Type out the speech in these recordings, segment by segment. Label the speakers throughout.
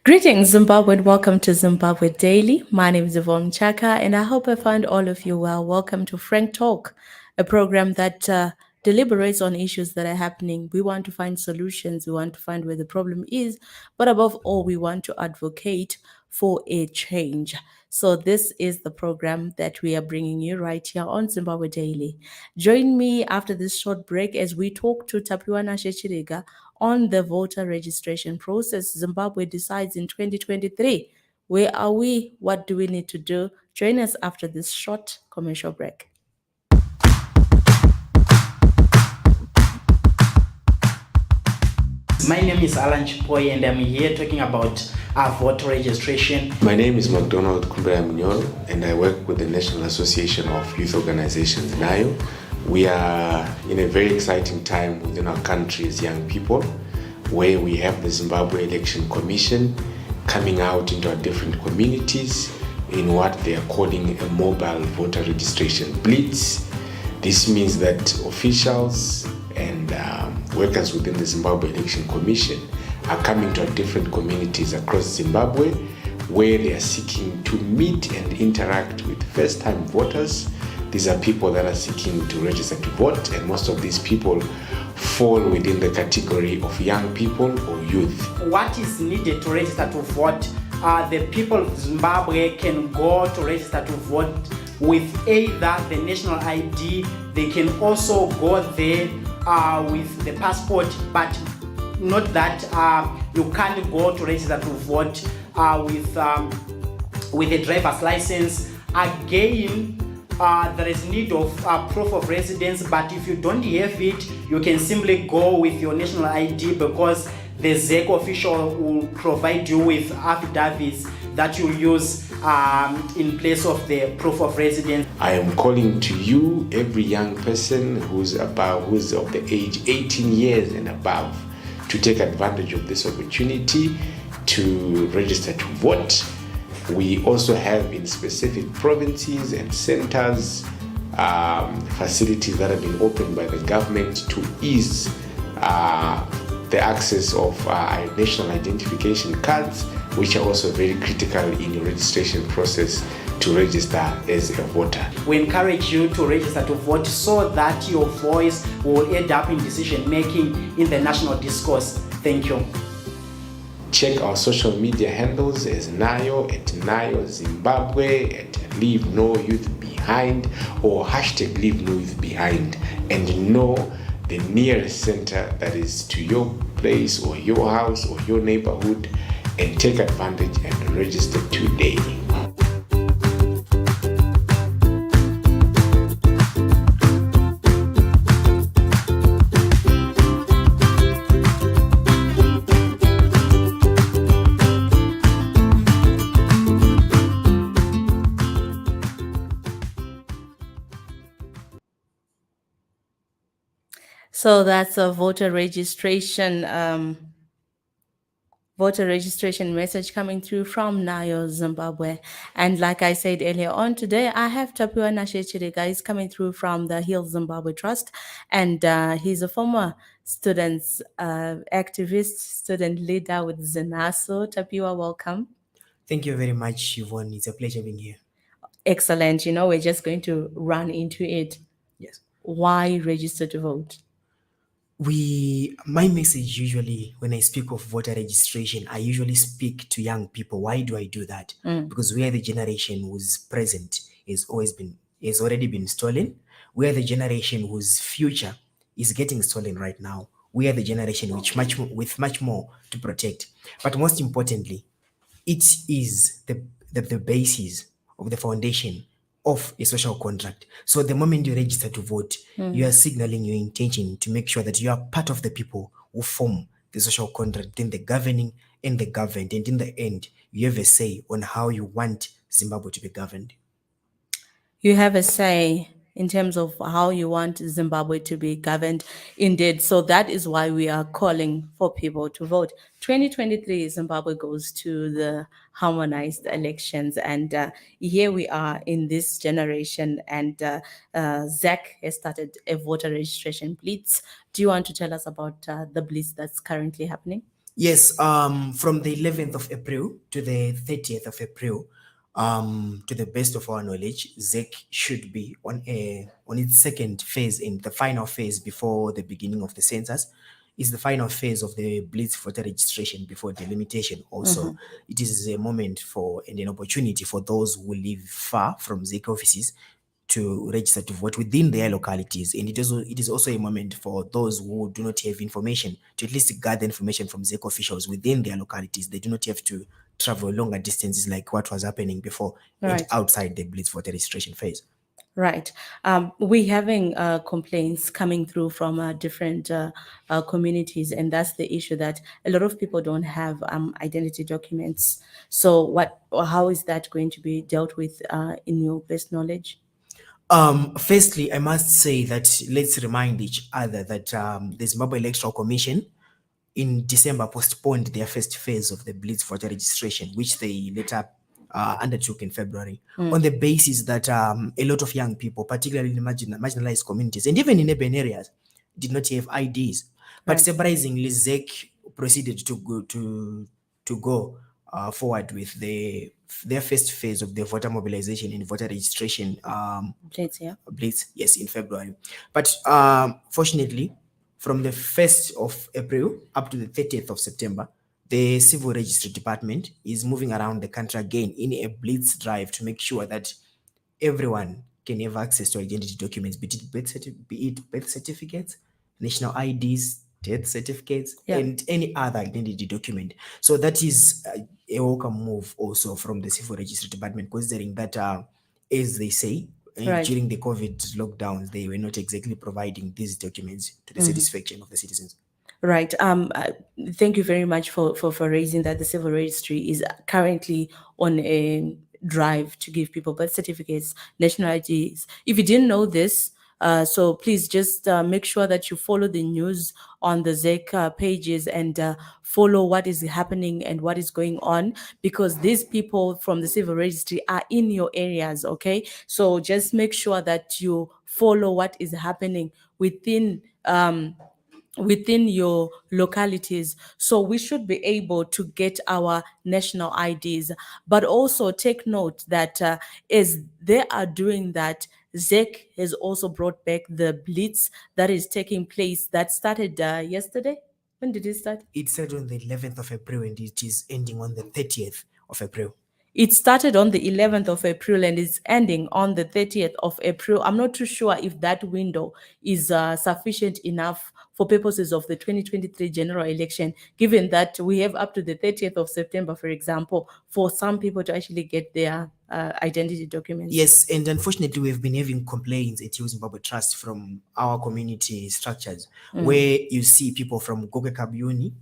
Speaker 1: Greetings, Zimbabwe, and welcome to Zimbabwe Daily. My name is Yvonne Chaka, and I hope I find all of you well. Welcome to Frank Talk, a program that deliberates on issues that are happening. We want to find solutions, we want to find where the problem is, but above all, we want to advocate for a change. So, this is the program that we are bringing you right here on Zimbabwe Daily. Join me after this short break as we talk to Tapiwanashe Chiriga on the voter registration process. Zimbabwe decides in 2023. Where are we? What do we need to do? Join us after this short commercial break.
Speaker 2: My name is Alan Chipoy and I'm here talking about voter registration.
Speaker 3: My name is McDonald Kumbera Mnyoro and I work with the National Association of Youth Organizations, NAYO. We are in a very exciting time within our country as young people, where we have the Zimbabwe Election Commission coming out into our different communities in what they are calling a mobile voter registration blitz. This means that officials and workers within the Zimbabwe Election Commission are coming to our different communities across Zimbabwe, where they are seeking to meet and interact with first-time voters. These are people that are seeking to register to vote, and most of these people fall within the category of young people or youth.
Speaker 2: What is needed to register to vote? The people of Zimbabwe can go to register to vote with either the national ID. They can also go there with the passport, but not that you can't go to register to vote with a driver's license. Again, there is need of proof of residence, but if you don't have it, you can simply go with your national ID, because the ZEC official will provide you with affidavits that you use in place of the proof of residence.
Speaker 3: I am calling to you, every young person who's of the age 18 years and above, to take advantage of this opportunity to register to vote. We also have in specific provinces and centers facilities that have been opened by the government to ease the access of national identification cards, which are also very critical in your registration process to register as a voter.
Speaker 2: We encourage you to register to vote so that your voice will end up in decision making in the national discourse. Thank you.
Speaker 3: Check our social media handles as NAYO, at NAYO Zimbabwe, at Leave No Youth Behind, or hashtag Leave No Youth Behind, and know the nearest center that is to your place or your house or your neighborhood, and take advantage and register today.
Speaker 1: So that's a voter registration message coming through from Nayo, Zimbabwe. And like I said earlier on today, I have Tapiwanashe Chiriga. He's coming through from the Heal Zimbabwe Trust, and he's a former students activist, student leader with ZINASU. Tapiwa, welcome.
Speaker 4: Thank you very much, Yvonne. It's a pleasure being here.
Speaker 1: Excellent. We're just going to run into it.
Speaker 4: Yes.
Speaker 1: Why register to vote?
Speaker 4: My message usually, when I speak of voter registration, I usually speak to young people. Why do I do that? Because we are the generation whose present has already been stolen. We are the generation whose future is getting stolen right now. We are the generation with much more to protect. But most importantly, it is the basis of the foundation of a social contract. So the moment you register to vote, you are signaling your intention to make sure that you are part of the people who form the social contract between the governing and the governed. And in the end, you have a say on how you want Zimbabwe to be governed.
Speaker 1: You have a say in terms of how you want Zimbabwe to be governed. Indeed. So that is why we are calling for people to vote. 2023, Zimbabwe goes to the harmonized elections. And here we are in this generation. And Zach has started a voter registration blitz. Do you want to tell us about the blitz that's currently happening?
Speaker 4: Yes, from the 11th of April to the 30th of April, to the best of our knowledge, ZEC should be on its second phase, in the final phase before the beginning of the census. Is the final phase of the blitz voter registration before delimitation. Also, it is a moment for and an opportunity for those who live far from ZEC offices to register to vote within their localities. And it is also a moment for those who do not have information to at least gather information from ZEC officials within their localities. They do not have to travel longer distances like what was happening before and
Speaker 1: Right.
Speaker 4: outside the blitz voter registration phase.
Speaker 1: Right. We're having complaints coming through from different communities, and that's the issue, that a lot of people don't have identity documents. So, how is that going to be dealt with in your best knowledge?
Speaker 4: Firstly, I must say that let's remind each other that the Zimbabwe Electoral Commission in December postponed their first phase of the blitz voter registration, which they later undertook in February, on the basis that a lot of young people, particularly in marginalized communities and even in urban areas, did not have IDs. But
Speaker 1: Right.
Speaker 4: surprisingly, ZEC proceeded to go forward with their first phase of the voter mobilization and voter registration
Speaker 1: Blitz, yeah.
Speaker 4: blitz, yes, in February. But fortunately, from the 1st of April up to the 30th of September, the Civil Registry Department is moving around the country again in a blitz drive to make sure that everyone can have access to identity documents, be it birth certificates, national IDs, death certificates,
Speaker 1: Yeah.
Speaker 4: and any other identity document. So that is a welcome move also from the Civil Registry Department, considering that, as they say,
Speaker 1: Right.
Speaker 4: during the COVID lockdowns, they were not exactly providing these documents to the satisfaction of the citizens.
Speaker 1: Right. Thank you very much for raising that. The civil registry is currently on a drive to give people birth certificates, national IDs. If you didn't know this, so please just make sure that you follow the news on the ZEC pages and follow what is happening and what is going on, because these people from the civil registry are in your areas, okay? So just make sure that you follow what is happening within your localities. So we should be able to get our national IDs, but also take note that as they are doing that, ZEC has also brought back the blitz that is taking place, that started yesterday. When did it start?
Speaker 4: It started on the 11th of April and it is ending on the 30th of April.
Speaker 1: It started on the 11th of April and is ending on the 30th of April. I'm not too sure if that window is sufficient enough for purposes of the 2023 general election, given that we have up to the 30th of September, for example, for some people to actually get their identity documents.
Speaker 4: Yes, and unfortunately, we've been having complaints at Youth Zimbabwe Trust from our community structures, where you see people from Goke Kabuni.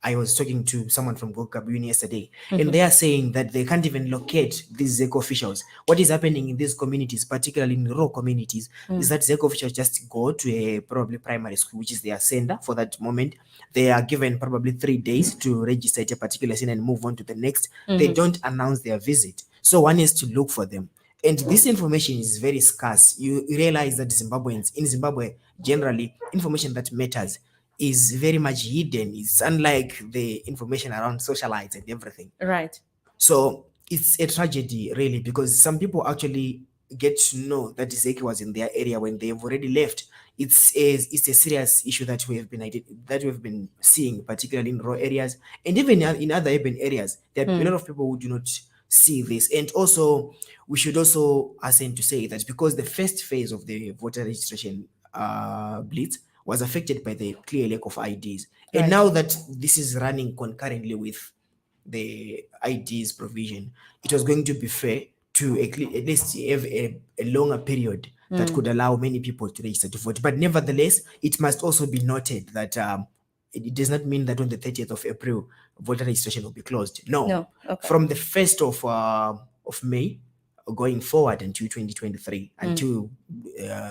Speaker 4: I was talking to someone from Goke Kabuni yesterday, and they are saying that they can't even locate these ZEC officials. What is happening in these communities, particularly in rural communities, is that ZEC officials just go to a probably primary school, which is their sender for that moment. They are given probably 3 days to register at a particular center and move on to the next. They don't announce their visit. So one has to look for them. And this information is very scarce. You realize that Zimbabweans, in Zimbabwe, generally, information that matters is very much hidden. It's unlike the information around socialites and everything.
Speaker 1: Right.
Speaker 4: So it's a tragedy, really, because some people actually get to know that Zeki was in their area when they've already left. It's a serious issue that we have been seeing, particularly in rural areas and even in other urban areas. There are a lot of people who do not see this. And also, we should also hasten to say that because the first phase of the voter registration blitz was affected by the clear lack of IDs, and
Speaker 1: Right.
Speaker 4: now that this is running concurrently with the IDs provision, it was going to be fair to at least have a longer period that could allow many people to register to vote. But nevertheless, it must also be noted that it does not mean that on the 30th of April, voter registration will be closed. No.
Speaker 1: No. Okay.
Speaker 4: From the 1st of May, going forward until 2023, until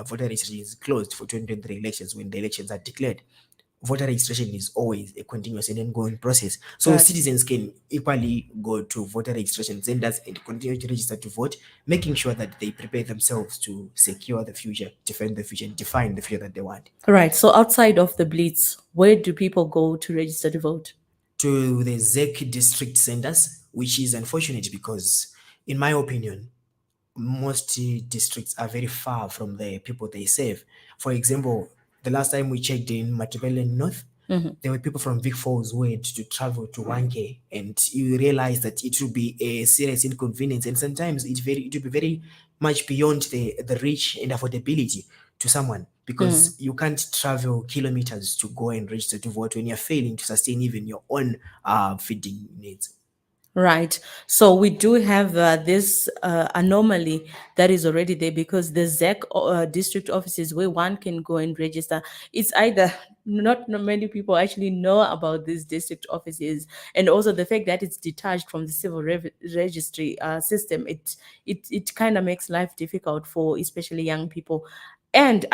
Speaker 4: voter registration is closed for 2023 elections, when the elections are declared. Voter registration is always a continuous and ongoing process. So
Speaker 1: Right.
Speaker 4: citizens can equally go to voter registration centers and continue to register to vote, making sure that they prepare themselves to secure the future, defend the future, and define the future that they want.
Speaker 1: Right. So outside of the Blitz, where do people go to register to vote?
Speaker 4: To the ZEC district centers, which is unfortunate because, in my opinion, most districts are very far from the people they serve. For example, the last time we checked in Matabele North, there were people from Vic Falls who had to travel to 1K, and you realize that it will be a serious inconvenience, and sometimes it will be very much beyond the reach and affordability to someone, because you can't travel kilometers to go and register to vote when you're failing to sustain even your own feeding needs.
Speaker 1: Right. So we do have this anomaly that is already there, because the ZEC district offices where one can go and register, it's either not many people actually know about these district offices, and also the fact that it's detached from the civil registry system, it kind of makes life difficult for especially young people. And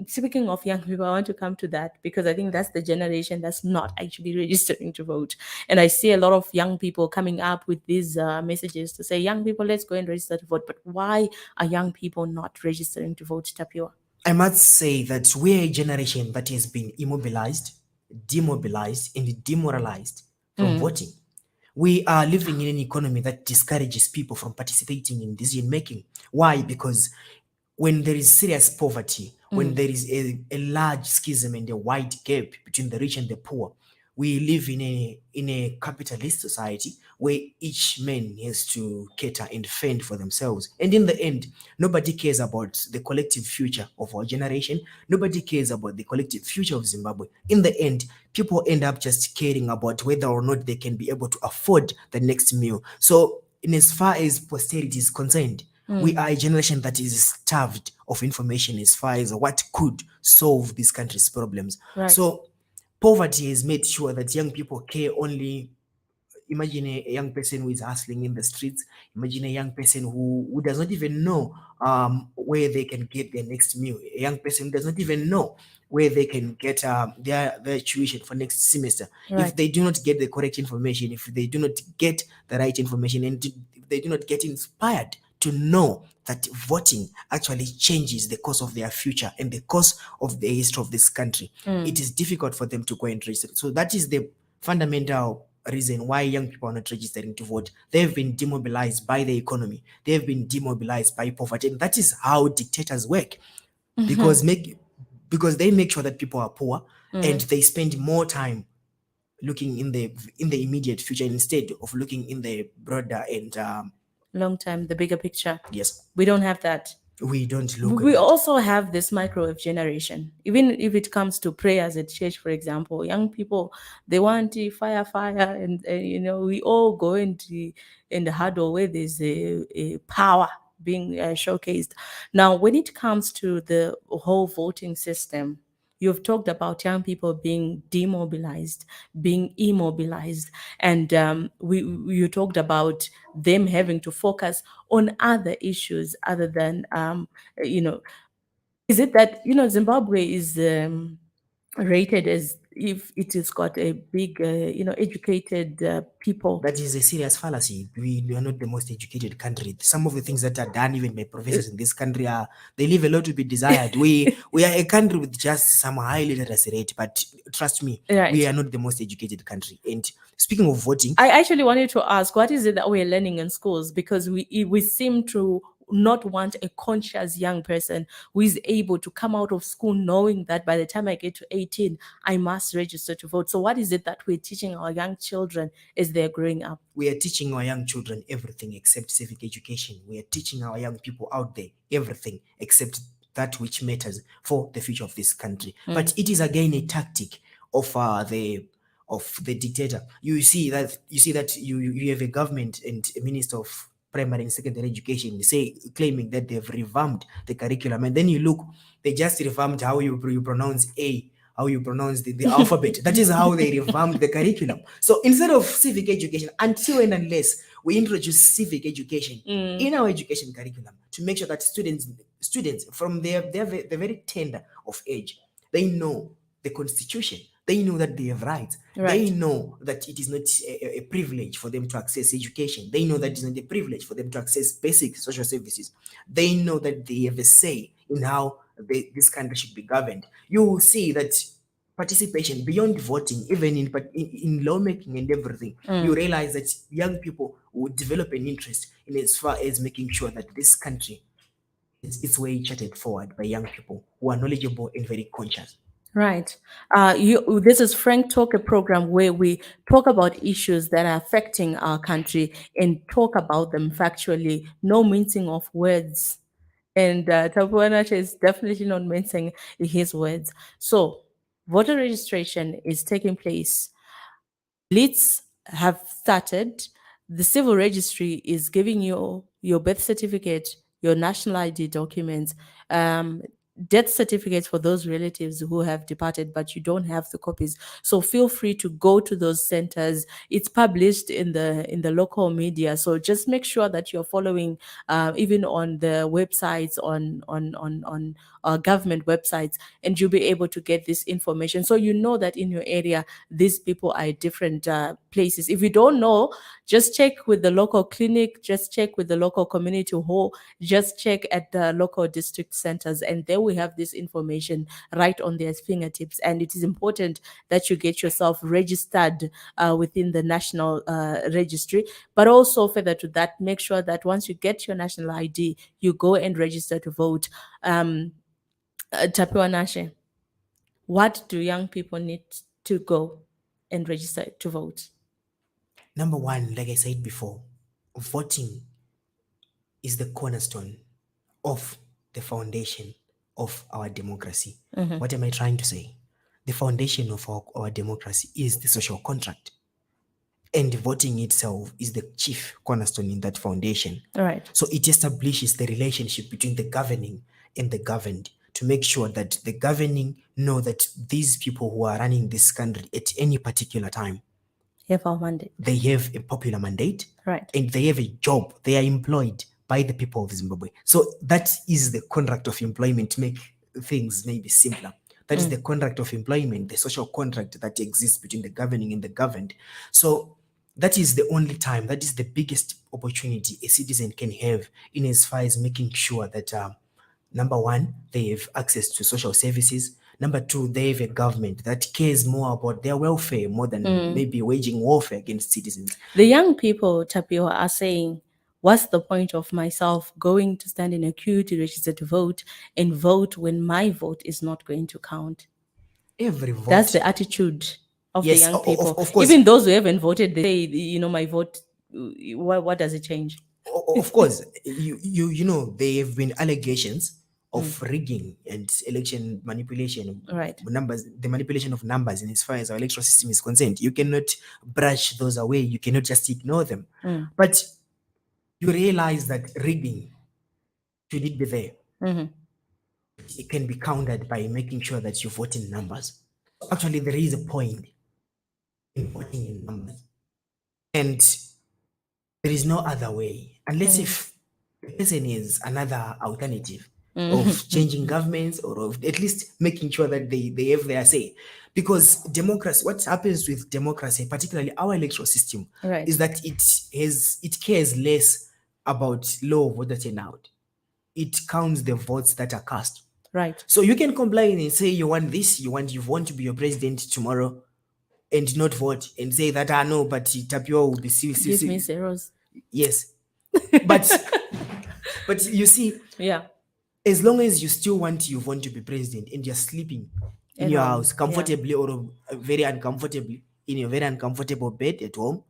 Speaker 1: speaking of young people, I want to come to that because I think that's the generation that's not actually registering to vote. And I see a lot of young people coming up with these messages to say, young people, let's go and register to vote. But why are young people not registering to vote, Tapiwa?
Speaker 4: I must say that we're a generation that has been immobilized, demobilized, and demoralized from voting. We are living in an economy that discourages people from participating in decision making. Why? Because when there is serious poverty, when there is a large schism and a wide gap between the rich and the poor, we live in a capitalist society where each man has to cater and fend for themselves. And in the end, nobody cares about the collective future of our generation. Nobody cares about the collective future of Zimbabwe. In the end, people end up just caring about whether or not they can be able to afford the next meal. So, in as far as posterity is concerned, we are a generation that is starved of information as far as what could solve this country's problems.
Speaker 1: Right.
Speaker 4: So poverty has made sure that young people care only. Imagine a young person who is hustling in the streets. Imagine a young person who does not even know where they can get their next meal. A young person who does not even know where they can get their tuition for next semester.
Speaker 1: Right.
Speaker 4: If they do not get the correct information, if they do not get the right information, and if they do not get inspired to know that voting actually changes the course of their future and the course of the history of this country, it is difficult for them to go and register. So that is the fundamental reason why young people are not registering to vote. They've been demobilized by the economy. They've been demobilized by poverty. And that is how dictators work. Because they make sure that people are poor, and they spend more time looking in the immediate future instead of looking in the broader and
Speaker 1: Long time, the bigger picture.
Speaker 4: yes,
Speaker 1: We don't have that.
Speaker 4: we don't look
Speaker 1: We
Speaker 4: at that.
Speaker 1: also have this microwave generation. Even if it comes to prayers at church, for example, young people, they want to fire, and we all go into in the huddle where there's a power being showcased. Now, when it comes to the whole voting system, you've talked about young people being demobilized, being immobilized, and you talked about them having to focus on other issues other than is it that Zimbabwe is rated as if it has got a big educated people.
Speaker 4: That is a serious fallacy. We are not the most educated country. Some of the things that are done even by professors in this country they leave a lot to be desired. We are a country with just some high literacy rate, but trust me,
Speaker 1: Right.
Speaker 4: we are not the most educated country. And speaking of voting,
Speaker 1: I actually wanted to ask, what is it that we're learning in schools? Because we seem to not want a conscious young person who is able to come out of school knowing that by the time I get to 18, I must register to vote. So what is it that we're teaching our young children as they're growing up?
Speaker 4: we are teaching our young children everything except civic education. We are teaching our young people out there everything except that which matters for the future of this country. But it is again a tactic of the dictator. You see that you have a government and a minister of primary and secondary education claiming that they've revamped the curriculum, and then you look, they just revamped how you pronounce A, how you pronounce the alphabet. That is how they revamped the curriculum. So instead of civic education, until and unless we introduce civic education in our education curriculum to make sure that students from the very tender of age, they know the constitution, they know that they have rights, they
Speaker 1: Right.
Speaker 4: know that it is not a privilege for them to access education, they know that it is not a privilege for them to access basic social services, they know that they have a say in how this country should be governed. You will see that participation beyond voting, even in lawmaking and everything, you realize that young people will develop an interest in as far as making sure that this country is its way charted forward by young people who are knowledgeable and very conscious.
Speaker 1: Right. This is Frank Talk, a program where we talk about issues that are affecting our country and talk about them factually. No mincing of words. And Tapiwanashe is definitely not mincing his words. So, voter registration is taking place. Leads have started. The civil registry is giving you your birth certificate, your national ID documents, um, death certificates for those relatives who have departed, but you don't have the copies. So feel free to go to those centers. It's published in the local media. So just make sure that you're following, even on the websites, on government websites, and you'll be able to get this information. So you know that in your area, these people are at different places. If you don't know, just check with the local clinic, just check with the local community hall, just check at the local district centers, and there we have this information right on their fingertips. And it is important that you get yourself registered within the national registry. But also, further to that, make sure that once you get your national ID, you go and register to vote. Tapiwanashe, what do young people need to go and register to vote?
Speaker 4: Number one, like I said before, voting is the cornerstone of the foundation of our democracy. What am I trying to say? The foundation of our democracy is the social contract. And voting itself is the chief cornerstone in that foundation.
Speaker 1: All right.
Speaker 4: So it establishes the relationship between the governing and the governed to make sure that the governing know that these people who are running this country at any particular time,
Speaker 1: Have our mandate.
Speaker 4: they have a popular mandate,
Speaker 1: Right.
Speaker 4: and they have a job. They are employed by the people of Zimbabwe. So that is the contract of employment to make things maybe simpler. That is the contract of employment, the social contract that exists between the governing and the governed. So that is the only time, that is the biggest opportunity a citizen can have in as far as making sure that number one, they have access to social services. Number two, they have a government that cares more about their welfare more than maybe waging warfare against citizens.
Speaker 1: The young people, Tapio, are saying, what's the point of myself going to stand in a queue to register to vote and vote when my vote is not going to count?
Speaker 4: Every vote.
Speaker 1: That's the attitude of
Speaker 4: Yes,
Speaker 1: the young people.
Speaker 4: of course.
Speaker 1: Even those who haven't voted, they say, my vote, what does it change?
Speaker 4: Of course, you know, there have been allegations of rigging and election manipulation.
Speaker 1: Right.
Speaker 4: Numbers, the manipulation of numbers, and as far as our electoral system is concerned, you cannot brush those away. You cannot just ignore them. But you realize that rigging should it be there. It can be countered by making sure that you vote in numbers. Actually, there is a point in voting in numbers, and there is no other way unless if the person is another alternative of changing governments, or of at least making sure that they have their say. Because democracy, what happens with democracy, particularly our electoral system,
Speaker 1: Right.
Speaker 4: is that it cares less about low voter turnout. It counts the votes that are cast.
Speaker 1: Right.
Speaker 4: So you can complain and say you want this, you want to be your president tomorrow, and not vote and say that no, but Tapio will be
Speaker 1: Give me zeros.
Speaker 4: Yes, but but you see,
Speaker 1: Yeah.
Speaker 4: as long as you still want to be president and you're sleeping in
Speaker 1: At
Speaker 4: your
Speaker 1: home,
Speaker 4: house comfortably, or very uncomfortably in your very uncomfortable bed at home,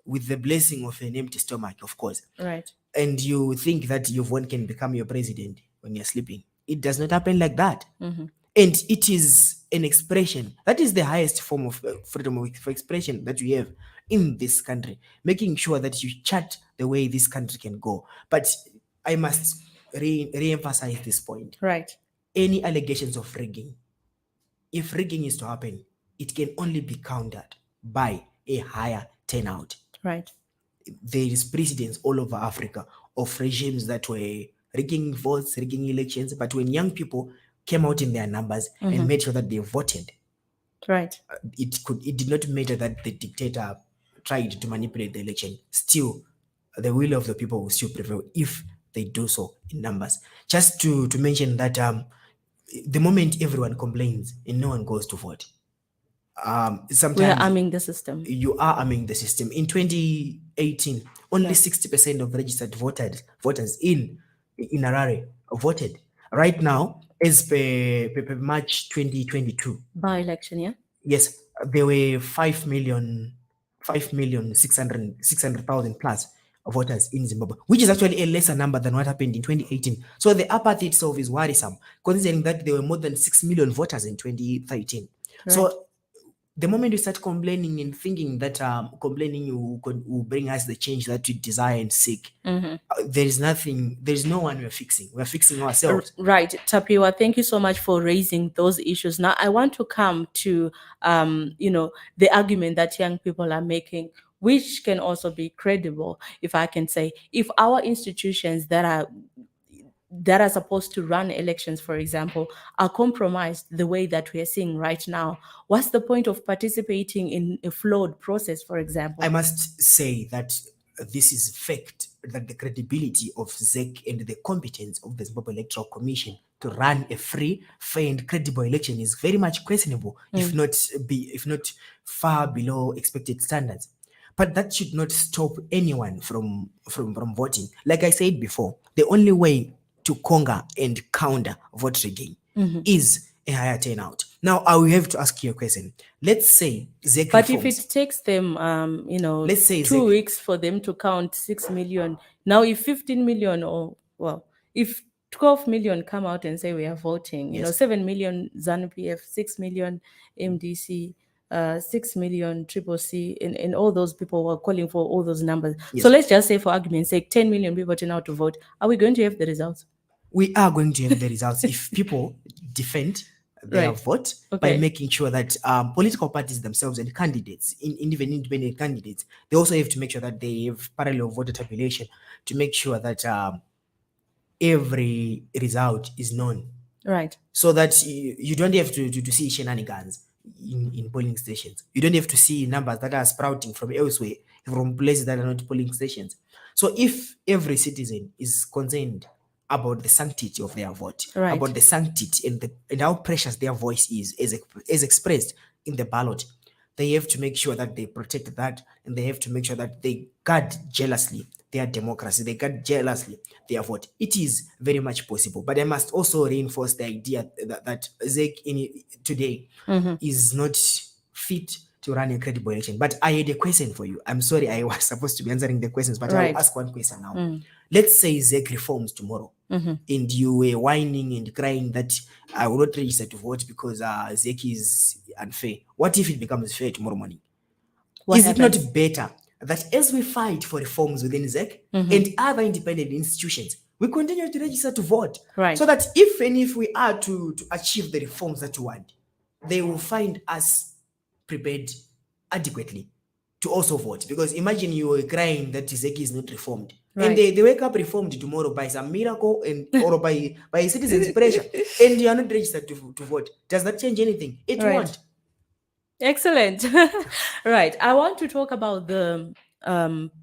Speaker 4: with the blessing of an empty stomach, of course,
Speaker 1: Right.
Speaker 4: and you think that your one can become your president when you're sleeping, it does not happen like that. And it is an expression that is the highest form of freedom of expression that we have in this country, making sure that you chart the way this country can go. But I must re-emphasize this point.
Speaker 1: Right.
Speaker 4: Any allegations of rigging, if rigging is to happen, it can only be countered by a higher turnout.
Speaker 1: Right.
Speaker 4: there is precedence all over Africa of regimes that were rigging votes, rigging elections. But when young people came out in their numbers and made sure that they voted,
Speaker 1: Right.
Speaker 4: it did not matter that the dictator tried to manipulate the election. Still, the will of the people will still prevail if they do so in numbers. Just to mention that the moment everyone complains and no one goes to vote,
Speaker 1: We are
Speaker 4: sometimes
Speaker 1: arming the system.
Speaker 4: you are arming the system. In 2018, only 60% of registered voters in Harare voted. Right now, as per March 2022,
Speaker 1: By election, yeah?
Speaker 4: yes, there were 5,600,000 plus voters in Zimbabwe, which is actually a lesser number than what happened in 2018. So the apathy itself is worrisome, considering that there were more than 6 million voters in 2013.
Speaker 1: Right.
Speaker 4: So the moment you start complaining and thinking that complaining will bring us the change that we desire and seek, there is no one we're fixing. We're fixing ourselves.
Speaker 1: Right, Tapiwa, thank you so much for raising those issues. Now, I want to come to, the argument that young people are making, which can also be credible, if I can say, if our institutions that are supposed to run elections, for example, are compromised the way that we are seeing right now, what's the point of participating in a flawed process, for example?
Speaker 4: I must say that this is fact, that the credibility of ZEC and the competence of the Zimbabwe Electoral Commission to run a free, fair, and credible election is very much questionable, if not far below expected standards. But that should not stop anyone from voting. Like I said before, the only way to conquer and counter vote rigging is a higher turnout. Now, I will have to ask you a question. Let's say ZEC
Speaker 1: But if
Speaker 4: reforms.
Speaker 1: it takes them,
Speaker 4: Let's say
Speaker 1: 2 weeks for them to count 6 million, now if 15 million if 12 million come out and say we are voting,
Speaker 4: Yes.
Speaker 1: 7 million ZANU-PF, 6 million MDC, 6 million Triple C, and all those people were calling for all those numbers.
Speaker 4: Yes.
Speaker 1: So let's just say, for argument's sake, 10 million people turn out to vote. Are we going to have the results?
Speaker 4: We are going to have the results if people defend their
Speaker 1: Right.
Speaker 4: vote
Speaker 1: Okay.
Speaker 4: by making sure that political parties themselves and candidates, even independent candidates, they also have to make sure that they have parallel voter tabulation to make sure that every result is known,
Speaker 1: Right.
Speaker 4: so that you don't have to see shenanigans in polling stations. You don't have to see numbers that are sprouting from elsewhere, from places that are not polling stations. So if every citizen is concerned about the sanctity of their vote,
Speaker 1: Right.
Speaker 4: about the sanctity and how precious their voice is as expressed in the ballot, they have to make sure that they protect that, and they have to make sure that they guard jealously their democracy, they guard jealously their vote. It is very much possible, but I must also reinforce the idea that ZEC today is not fit to run a credible election. But I had a question for you. I'm sorry, I was supposed to be answering the questions, but
Speaker 1: Right.
Speaker 4: I'll ask one question now. Let's say ZEC reforms tomorrow, and you were whining and crying that I will not register to vote because ZEC is unfair. What if it becomes fair tomorrow morning?
Speaker 1: What
Speaker 4: Is it
Speaker 1: happens?
Speaker 4: not better that as we fight for reforms within ZEC and other independent institutions, we continue to register to vote?
Speaker 1: Right.
Speaker 4: So that if we are to achieve the reforms that we want, they will find us prepared adequately to also vote. Because imagine you were crying that ZEC is not reformed,
Speaker 1: Right.
Speaker 4: and they wake up reformed tomorrow by some miracle or by citizens' pressure, and you are not registered to vote. Does that change anything? It
Speaker 1: Right.
Speaker 4: won't.
Speaker 1: Excellent. Right. I want to talk about the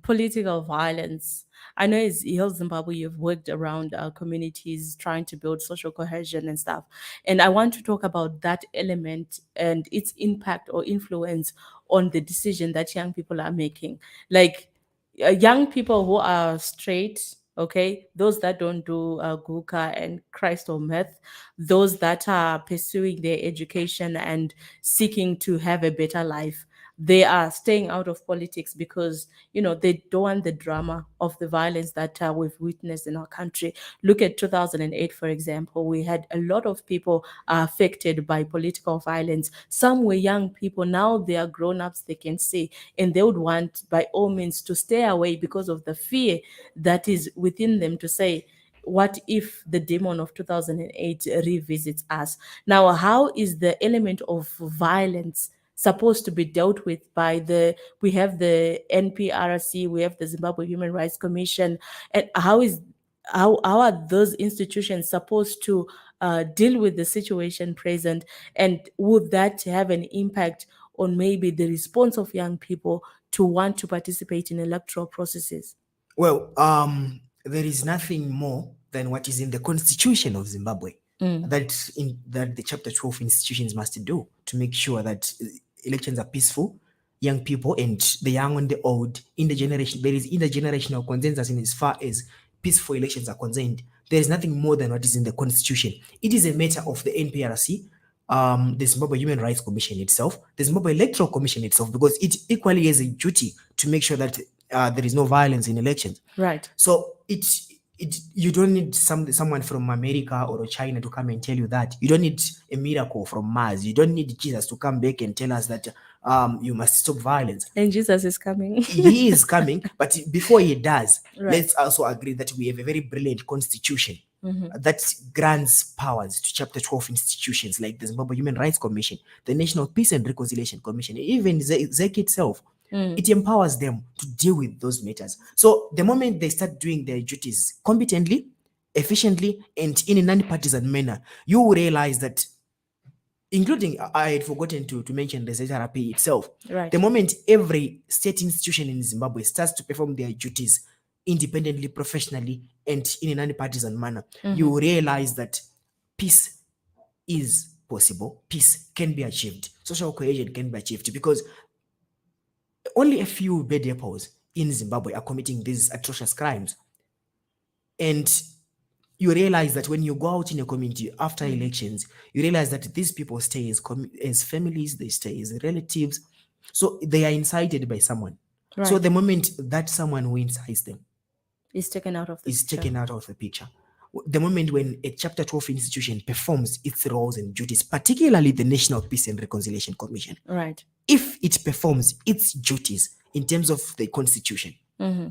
Speaker 1: political violence. I know as Heal Zimbabwe, you've worked around communities trying to build social cohesion and stuff. And I want to talk about that element and its impact or influence on the decision that young people are making. Like young people who are straight, okay, those that don't do guka and Christ or meth, those that are pursuing their education and seeking to have a better life, they are staying out of politics because they don't want the drama of the violence that we've witnessed in our country. Look at 2008, for example. We had a lot of people affected by political violence. Some were young people. Now they are grown-ups, they can see, and they would want by all means to stay away because of the fear that is within them, to say, what if the demon of 2008 revisits us? Now, how is the element of violence supposed to be dealt with by we have the NPRC, we have the Zimbabwe Human Rights Commission, and how are those institutions supposed to deal with the situation present, and would that have an impact on maybe the response of young people to want to participate in electoral processes?
Speaker 4: Well, there is nothing more than what is in the Constitution of Zimbabwe that the Chapter 12 institutions must do to make sure that elections are peaceful, young people and the young and the old, in the generation, there is intergenerational consensus in as far as peaceful elections are concerned. There is nothing more than what is in the Constitution. It is a matter of the NPRC, the Zimbabwe Human Rights Commission itself, the Zimbabwe Electoral Commission itself, because it equally has a duty to make sure that there is no violence in elections.
Speaker 1: Right.
Speaker 4: So you don't need someone from America or China to come and tell you that. You don't need a miracle from Mars. You don't need Jesus to come back and tell us that you must stop violence.
Speaker 1: And Jesus is coming.
Speaker 4: He is coming, but before he does,
Speaker 1: Right.
Speaker 4: let's also agree that we have a very brilliant constitution that grants powers to Chapter 12 institutions like the Zimbabwe Human Rights Commission, the National Peace and Reconciliation Commission, even ZEC itself. It empowers them to deal with those matters. So the moment they start doing their duties competently, efficiently, and in a non-partisan manner, you will realize that, including, I had forgotten to mention the ZRP itself.
Speaker 1: Right.
Speaker 4: The moment every state institution in Zimbabwe starts to perform their duties independently, professionally, and in a non-partisan manner, you will realize that peace is possible, peace can be achieved, social cohesion can be achieved, because only a few bad apples in Zimbabwe are committing these atrocious crimes. And you realize that when you go out in a community after elections, you realize that these people stay as families, they stay as relatives. So they are incited by someone.
Speaker 1: Right.
Speaker 4: So the moment that someone who incites them
Speaker 1: is taken out of the
Speaker 4: is
Speaker 1: picture.
Speaker 4: taken out of the picture, the moment when a Chapter 12 institution performs its roles and duties, particularly the National Peace and Reconciliation Commission,
Speaker 1: Right.
Speaker 4: if it performs its duties in terms of the constitution,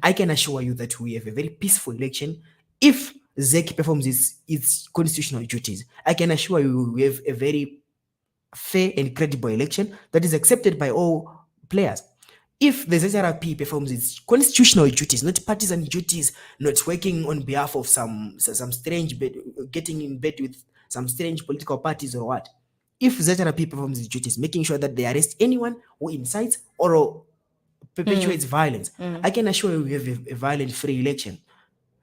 Speaker 4: I can assure you that we have a very peaceful election. If ZEC performs its constitutional duties, I can assure you we have a very fair and credible election that is accepted by all players. If the ZRP performs its constitutional duties, not partisan duties, not working on behalf of some strange, getting in bed with some strange political parties or what, if ZRP performs its duties, making sure that they arrest anyone who incites or perpetuates violence, I can assure you we have a violent-free election.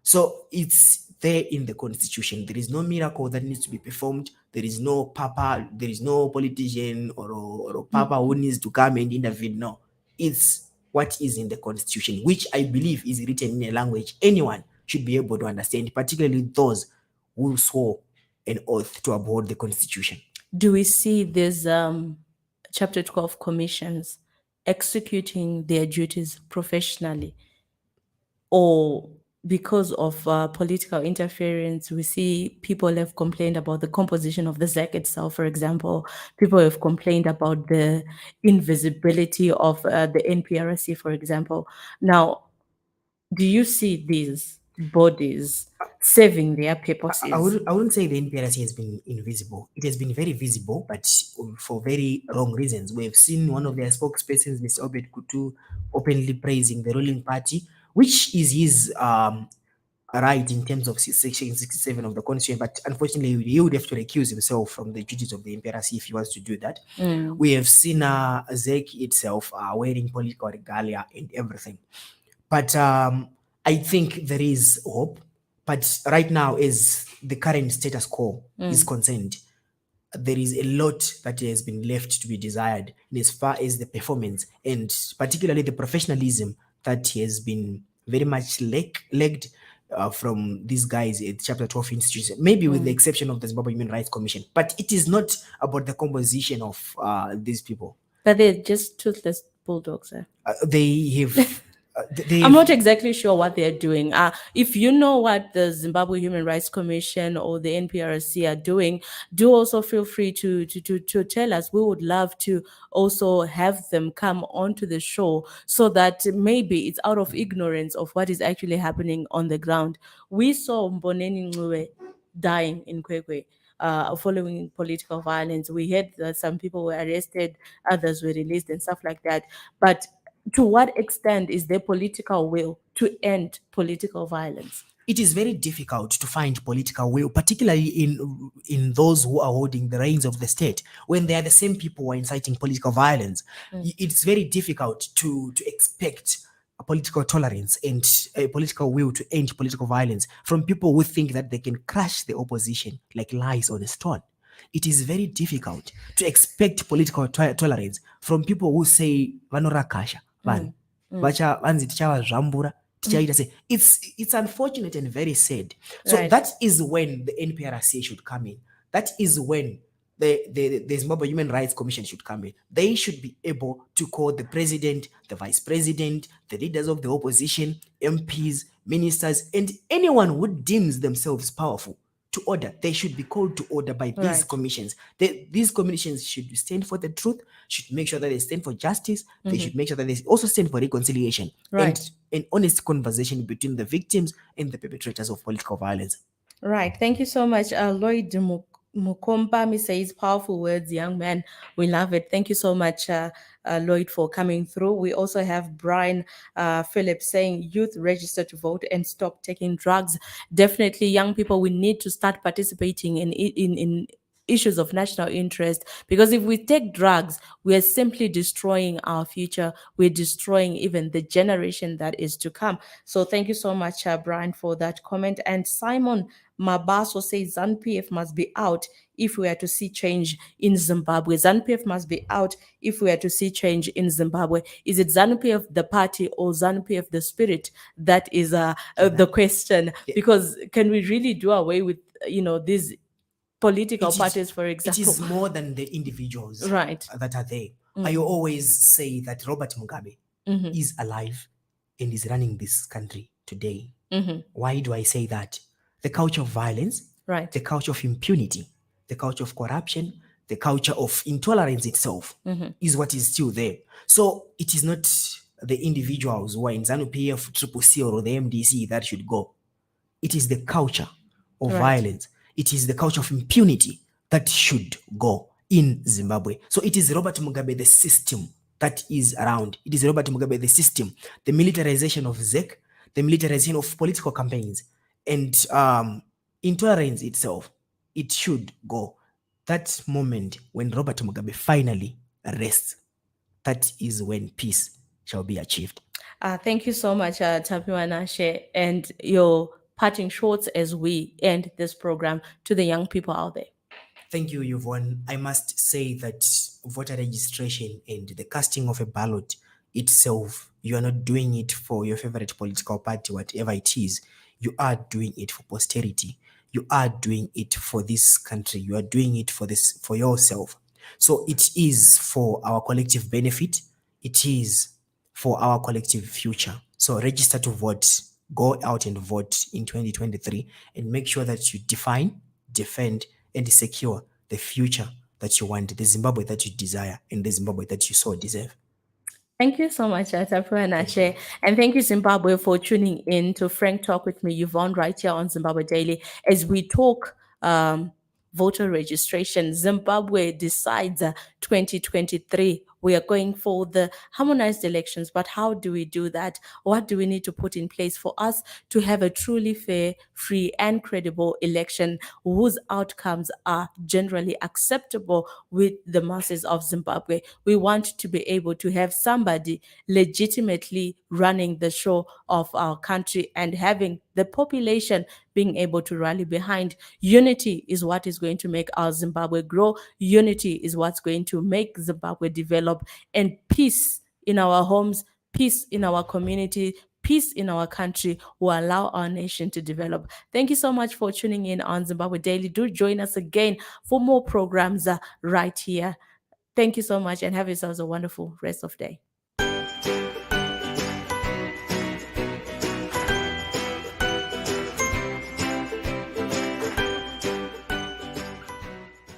Speaker 4: So it's there in the constitution. There is no miracle that needs to be performed. There is no papa, there is no politician or papa who needs to come and intervene. No, it's what is in the constitution, which I believe is written in a language anyone should be able to understand, particularly those who swore an oath to uphold the constitution.
Speaker 1: Do we see these Chapter 12 commissions executing their duties professionally? Or because of political interference, we see people have complained about the composition of the ZEC itself, for example. People have complained about the invisibility of the NPRC, for example. Now, do you see these bodies serving their purposes?
Speaker 4: I wouldn't say the NPRC has been invisible. It has been very visible, but for very wrong reasons. We have seen one of their spokespersons, Mr. Obed Kutu, openly praising the ruling party, which is his right in terms of Section 67 of the Constitution. But unfortunately, he would have to recuse himself from the duties of the NPRC if he wants to do that. We have seen ZEC itself wearing political regalia and everything. But I think there is hope. But right now, as the current status quo is concerned, there is a lot that has been left to be desired in as far as the performance and particularly the professionalism that has been very much lagged from these guys at Chapter 12 institutions, maybe with the exception of the Zimbabwe Human Rights Commission. But it is not about the composition of these people.
Speaker 1: But they're just toothless bulldogs.
Speaker 4: They have...
Speaker 1: I'm not exactly sure what they're doing. If you know what the Zimbabwe Human Rights Commission or the NPRC are doing, do also feel free to tell us. We would love to also have them come onto the show so that maybe it's out of ignorance of what is actually happening on the ground. We saw Mboneni Ncube dying in Kwekwe. following political violence. We heard that some people were arrested, others were released, and stuff like that. But to what extent is there political will to end political violence?
Speaker 4: It is very difficult to find political will, particularly in those who are holding the reins of the state, when they are the same people who are inciting political violence. It's very difficult to expect a political tolerance and a political will to end political violence from people who think that they can crush the opposition like lies on a stone. It is very difficult to expect political tolerance from people who say vanorakasha vanhu vanzi tichavazvambura tichaita sei. It's unfortunate and very sad. So
Speaker 1: Right.
Speaker 4: that is when the NPRC should come in. That is when the Zimbabwe Human Rights Commission should come in. They should be able to call the president, the vice president, the leaders of the opposition, MPs, ministers, and anyone who deems themselves powerful to order. They should be called to order by these
Speaker 1: Right.
Speaker 4: commissions. These commissions should stand for the truth, should make sure that they stand for justice. They should make sure that they also stand for reconciliation
Speaker 1: Right.
Speaker 4: and an honest conversation between the victims and the perpetrators of political violence.
Speaker 1: Right. Thank you so much. Lloyd Mukompa says powerful words, young man. We love it. Thank you so much, Lloyd, for coming through. We also have Brian Phillips saying youth register to vote and stop taking drugs. Definitely, young people, we need to start participating in issues of national interest, because if we take drugs, we are simply destroying our future. We're destroying even the generation that is to come. So thank you so much, Brian, for that comment. And Simon Mabaso says ZANU-PF must be out if we are to see change in Zimbabwe. ZANU-PF must be out if we are to see change in Zimbabwe. Is it ZANU-PF the party or ZANU-PF the spirit? That is the question. Because can we really do away with these political parties, for example?
Speaker 4: It is more than the individuals
Speaker 1: Right.
Speaker 4: that are there. I always say that Robert Mugabe is alive and is running this country today. Why do I say that? The culture of violence,
Speaker 1: Right.
Speaker 4: the culture of impunity, the culture of corruption, the culture of intolerance itself is what is still there. So it is not the individuals who are in ZANU-PF, Triple C, or the MDC that should go. It is the culture of
Speaker 1: Right.
Speaker 4: violence. It is the culture of impunity that should go in Zimbabwe. So it is Robert Mugabe, the system that is around. It is Robert Mugabe, the system, the militarization of ZEC, the militarization of political campaigns, and intolerance itself. It should go. That moment when Robert Mugabe finally rests, that is when peace shall be achieved.
Speaker 1: Thank you so much, Tapiwanashe, and your parting shots as we end this program to the young people out there.
Speaker 4: Thank you, Yvonne. I must say that voter registration and the casting of a ballot itself, you are not doing it for your favorite political party, whatever it is. You are doing it for posterity. You are doing it for this country. You are doing it for yourself. So it is for our collective benefit. It is for our collective future. So register to vote. Go out and vote in 2023 and make sure that you define, defend, and secure the future that you want, the Zimbabwe that you desire, and the Zimbabwe that you so deserve.
Speaker 1: Thank you so much, Tapiwanashe. And thank you, Zimbabwe, for tuning in to Frank Talk with me, Yvonne, right here on Zimbabwe Daily, as we talk voter registration. Zimbabwe decides 2023. We are going for the harmonized elections, but how do we do that? What do we need to put in place for us to have a truly fair, free, and credible election whose outcomes are generally acceptable with the masses of Zimbabwe? We want to be able to have somebody legitimately running the show of our country and having the population being able to rally behind. Unity is what is going to make our Zimbabwe grow. Unity is what's going to make Zimbabwe develop, and peace in our homes, peace in our community, peace in our country will allow our nation to develop. Thank you so much for tuning in on Zimbabwe Daily. Do join us again for more programs right here. Thank you so much and have yourselves a wonderful rest of day.